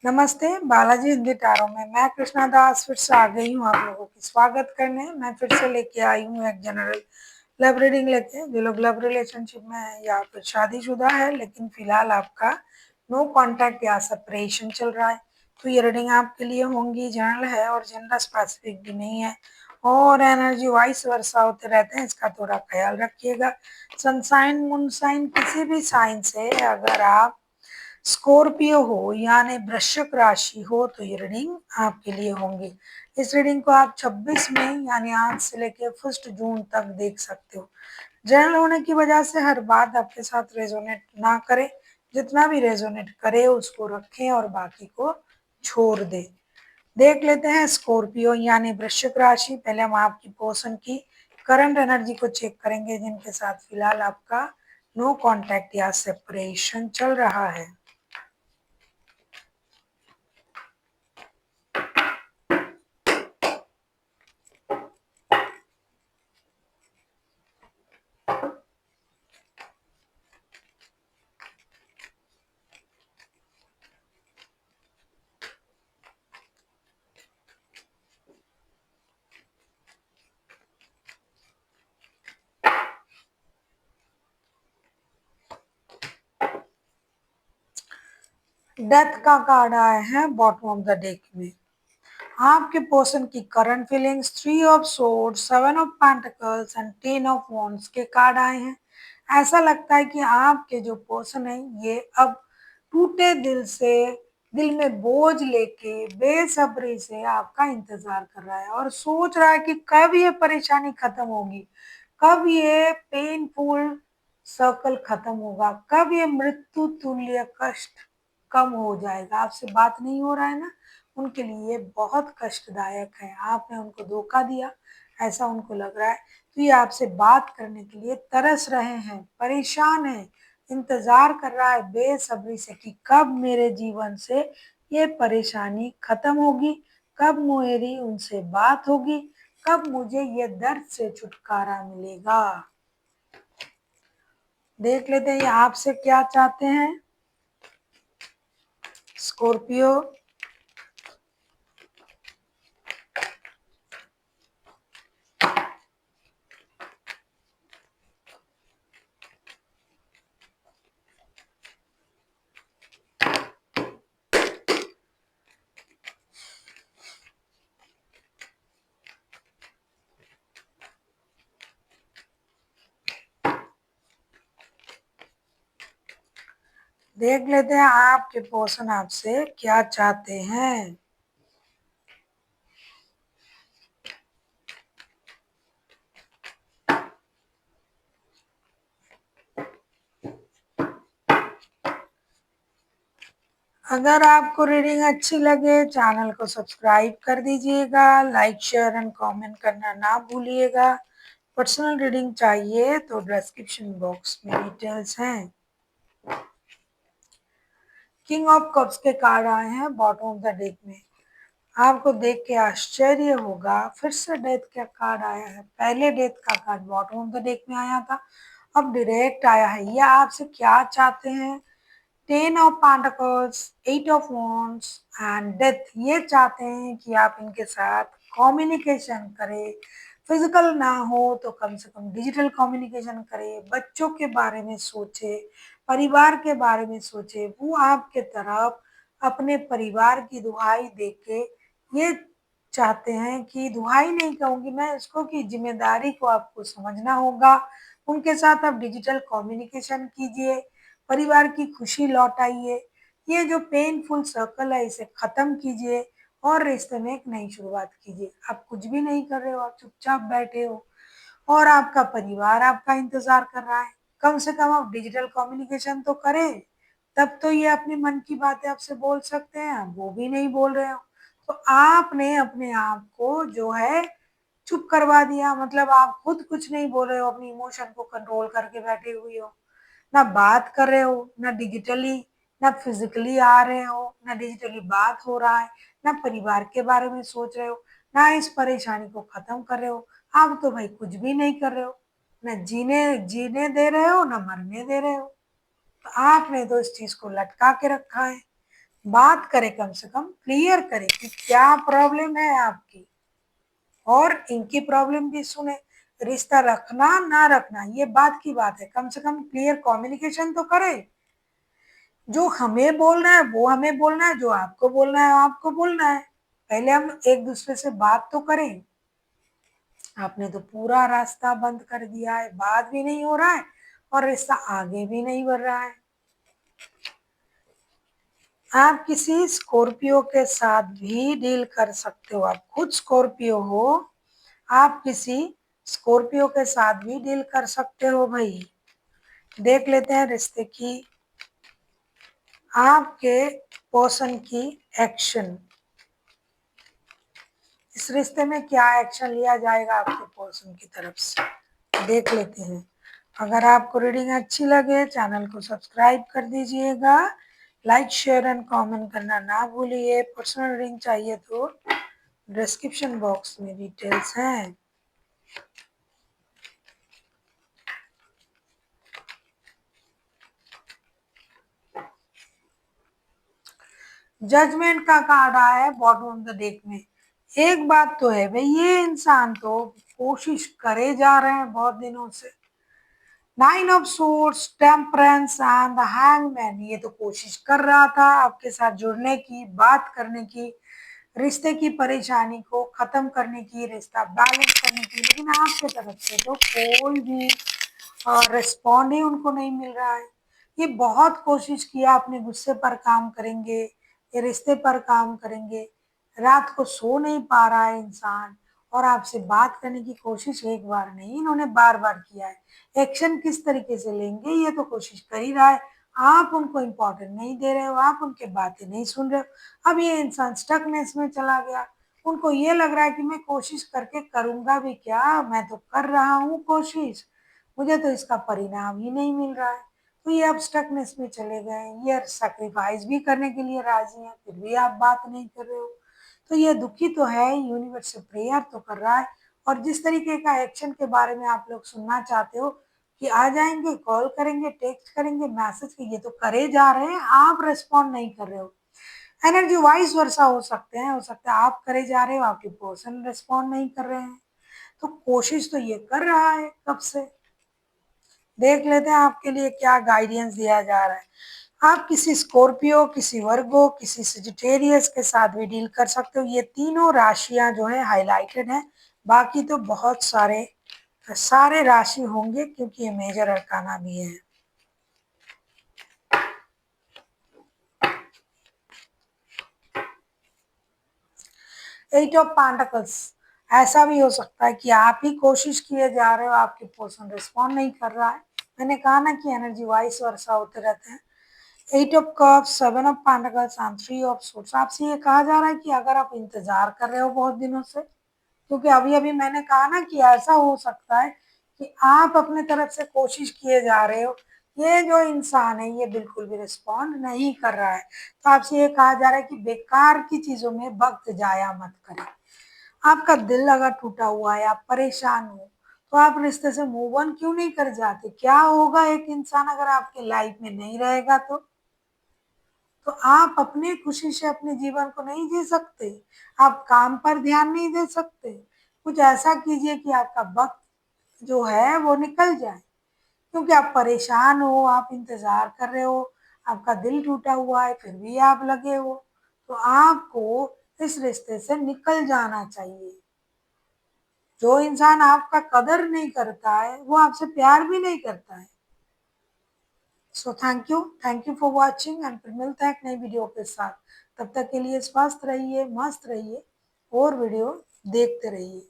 नमस्ते, बालाजी हिंदी टारो में मैं कृष्णा दास फिर से आ गई हूँ आप लोगों की स्वागत करने। मैं फिर से लेके आई हूँ एक जनरल लव रीडिंग लेके। जो लोग लव रिलेशनशिप में है या फिर शादीशुदा है लेकिन फिलहाल आपका नो कांटेक्ट या सेपरेशन चल रहा है, तो ये रीडिंग आपके लिए होंगी। जनरल है और जेंडर स्पेसिफिक भी नहीं है और एनर्जी वाइस वर्षा होते रहते हैं, इसका थोड़ा ख्याल रखिएगा। सनसाइन मूनसाइन किसी भी साइन से अगर आप स्कॉर्पियो हो यानी वृश्चिक राशि हो तो ये रीडिंग आपके लिए होंगी। इस रीडिंग को आप 26 में यानी आज से लेकर 1 जून तक देख सकते हो। जनरल होने की वजह से हर बात आपके साथ रेजोनेट ना करे, जितना भी रेजोनेट करे उसको रखें और बाकी को छोड़ दे। देख लेते हैं स्कॉर्पियो यानी वृश्चिक राशि। पहले हम आपकी पर्सन की करंट एनर्जी को चेक करेंगे जिनके साथ फिलहाल आपका नो कांटेक्ट या सेपरेशन चल रहा है। डेथ का कार्ड आया है बॉटम ऑफ द डेक में। आपके पर्सन की current feelings 3 of sword, 7 of pentacles and 10 of wands के कार्ड आए हैं। ऐसा लगता है कि आपके जो पर्सन है ये अब टूटे दिल से, दिल में बोझ लेके बेसब्री से आपका इंतजार कर रहा है और सोच रहा है कि कब ये परेशानी खत्म होगी, कब ये पेनफुल सर्कल खत्म होगा, कब ये मृत्यु तुल्य कष्ट कम हो जाएगा। आपसे बात नहीं हो रहा है ना, उनके लिए बहुत कष्टदायक है। आपने उनको धोखा दिया ऐसा उनको लग रहा है, तो ये आपसे बात करने के लिए तरस रहे हैं, परेशान हैं, इंतजार कर रहा है बेसब्री से कि कब मेरे जीवन से ये परेशानी खत्म होगी, कब मेरी उनसे बात होगी, कब मुझे ये दर्द से छुटकारा मिलेगा। देख लेते हैं ये आपसे क्या चाहते हैं स्कॉर्पियो। देख लेते हैं आपके पर्सन आपसे क्या चाहते हैं। अगर आपको रीडिंग अच्छी लगे चैनल को सब्सक्राइब कर दीजिएगा, लाइक शेयर एंड कमेंट करना ना भूलिएगा। पर्सनल रीडिंग चाहिए तो डिस्क्रिप्शन बॉक्स में डिटेल्स हैं। किंग ऑफ कप्स के कार्ड आए हैं बॉटम ऑफ द डेक में। आपको देख के आश्चर्य होगा, फिर से डेथ का कार्ड आया है। पहले डेथ का card bottom of the deck में आया था, अब डायरेक्ट आया है। ये आपसे क्या चाहते हैं? 10 of pentacles, 8 of wands and death. ये चाहते हैं कि आप इनके साथ कम्युनिकेशन करें, फिजिकल ना हो तो कम से कम डिजिटल कम्युनिकेशन करें, बच्चों के बारे में सोचे, परिवार के बारे में सोचे। वो आपके तरफ अपने परिवार की दुहाई देके ये चाहते हैं कि, दुहाई नहीं कहूँगी मैं इसको, कि जिम्मेदारी को आपको समझना होगा। उनके साथ आप डिजिटल कम्युनिकेशन कीजिए, परिवार की खुशी लौटाइए, ये जो पेनफुल सर्कल है इसे खत्म कीजिए और रिश्ते में एक नई शुरुआत कीजिए। आप कुछ भी नहीं कर रहे हो, आप चुपचाप बैठे हो और आपका परिवार आपका इंतजार कर रहा है। कम से कम आप डिजिटल कम्युनिकेशन तो करें, तब तो ये अपने मन की बातें आपसे बोल सकते हैं। आप वो भी नहीं बोल रहे हो, तो आपने अपने आप को जो है चुप करवा दिया। मतलब आप खुद कुछ नहीं बोल रहे हो, अपनी इमोशन को कंट्रोल करके बैठे हुए हो। ना बात कर रहे हो, ना डिजिटली, ना फिजिकली आ रहे हो, ना डिजिटली बात हो रहा है, ना परिवार के बारे में सोच रहे हो, ना इस परेशानी को खत्म कर रहे हो। आप तो भाई कुछ भी नहीं कर रहे हो, ना जीने जीने दे रहे हो, ना मरने दे रहे हो। तो आपने तो इस चीज को लटका के रखा है। बात करें, कम से कम क्लियर करें कि क्या प्रॉब्लम है आपकी, और इनकी प्रॉब्लम भी सुने। रिश्ता रखना ना रखना ये बात की बात है, कम से कम क्लियर कम्युनिकेशन तो करें। जो हमें बोलना है वो हमें बोलना है, जो आपको बोलना है आपको बोलना है। पहले हम एक दूसरे से बात तो करें। आपने तो पूरा रास्ता बंद कर दिया है, बात भी नहीं हो रहा है और रिश्ता आगे भी नहीं बढ़ रहा है। आप किसी स्कॉर्पियो के साथ भी डील कर सकते हो, आप खुद स्कॉर्पियो हो, आप किसी स्कॉर्पियो के साथ भी डील कर सकते हो भाई। देख लेते हैं रिश्ते की, आपके पर्सन की एक्शन। इस रिश्ते में क्या एक्शन लिया जाएगा आपके पर्सन की तरफ से, देख लेते हैं। अगर आपको रीडिंग अच्छी लगे चैनल को सब्सक्राइब कर दीजिएगा, लाइक शेयर एंड कमेंट करना ना भूलिए। पर्सनल रीडिंग चाहिए तो डिस्क्रिप्शन बॉक्स में डिटेल्स हैं। जजमेंट का कार्ड आया है बॉटम ऑफ द डेक में। एक बात तो है भाई, ये इंसान तो कोशिश करे जा रहे हैं बहुत दिनों से। Nine of swords, temperance and the hangman, ये तो कोशिश कर रहा था आपके साथ जुड़ने की, बात करने की, रिश्ते की परेशानी को खत्म करने की, रिश्ता बैलेंस करने की, लेकिन आपके तरफ से तो कोई भी रिस्पॉन्ड ही उनको नहीं मिल रहा है। ये बहुत कोशिश किया, अपने गुस्से पर काम करेंगे, ये रिश्ते पर काम करेंगे, रात को सो नहीं पा रहा है इंसान, और आपसे बात करने की कोशिश एक बार नहीं इन्होंने बार बार किया है। एक्शन किस तरीके से लेंगे ये तो कोशिश कर ही रहा है। आप उनको इम्पोर्टेंट नहीं दे रहे हो, आप उनके बातें नहीं सुन रहे हो। अब ये इंसान स्टकनेस में चला गया, उनको ये लग रहा है कि मैं कोशिश करके करूंगा भी क्या, मैं तो कर रहा हूँ कोशिश, मुझे तो इसका परिणाम ही नहीं मिल रहा है। तो ये अब स्टकनेस में चले गए, ये सैक्रिफाइस भी करने के लिए राजी हैं, फिर भी आप बात नहीं कर रहे हो। तो ये दुखी तो है, यूनिवर्स से प्रेयर तो कर रहा है। और जिस तरीके का एक्शन के बारे में आप लोग सुनना चाहते हो कि आ जाएंगे, कॉल करेंगे, टेक्स्ट करेंगे, मैसेज ये तो करे जा रहे हैं, आप रिस्पॉन्ड नहीं कर रहे हो। एनर्जी वाइस वर्षा हो सकते हैं, हो सकता है आप करे जा रहे हो, आपके पर्सन रिस्पॉन्ड नहीं कर रहे हैं। तो कोशिश तो ये कर रहा है कब से। देख लेते हैं आपके लिए क्या गाइडेंस दिया जा रहा है। आप किसी स्कॉर्पियो, किसी वर्गो, किसी सजिटेरियस के साथ भी डील कर सकते हो। ये तीनों राशियां जो है हाईलाइटेड हैं, बाकी तो बहुत सारे सारे राशि होंगे क्योंकि ये मेजर अरकाना भी है। एट ऑफ पेंटिकल्स, ऐसा भी हो सकता है कि आप ही कोशिश किए जा रहे हो, आपके पर्सन रिस्पॉन्ड नहीं कर रहा है। मैंने कहा ना कि एनर्जी वाइस वर्षा होते रहते हैं। Eight of cups, seven of pentacles and three of swords, आपसे ये कहा जा रहा है कि अगर आप इंतजार कर रहे हो बहुत दिनों से, क्योंकि अभी अभी मैंने कहा ना कि ऐसा हो सकता है कि आप अपने तरफ से कोशिश किए जा रहे हो, ये जो इंसान है ये बिल्कुल भी रिस्पॉन्ड नहीं कर रहा है। तो आपसे ये कहा जा रहा है कि बेकार की चीजों में वक्त जाया मत करें। आपका दिल अगर टूटा हुआ है, आप परेशान हो, तो आप रिश्ते से मूव ऑन क्यों नहीं कर जाते। क्या होगा, एक इंसान अगर आपके लाइफ में नहीं रहेगा तो आप अपनी खुशी से अपने जीवन को नहीं जी सकते, आप काम पर ध्यान नहीं दे सकते। कुछ ऐसा कीजिए कि आपका वक्त जो है वो निकल जाए, क्योंकि आप परेशान हो, आप इंतजार कर रहे हो, आपका दिल टूटा हुआ है, फिर भी आप लगे हो। तो आपको इस रिश्ते से निकल जाना चाहिए। जो इंसान आपका कदर नहीं करता है वो आपसे प्यार भी नहीं करता है। So thank you for watching, and फिर मिलते हैं एक नई वीडियो के साथ। तब तक के लिए स्वस्थ रहिए, मस्त रहिए और वीडियो देखते रहिए।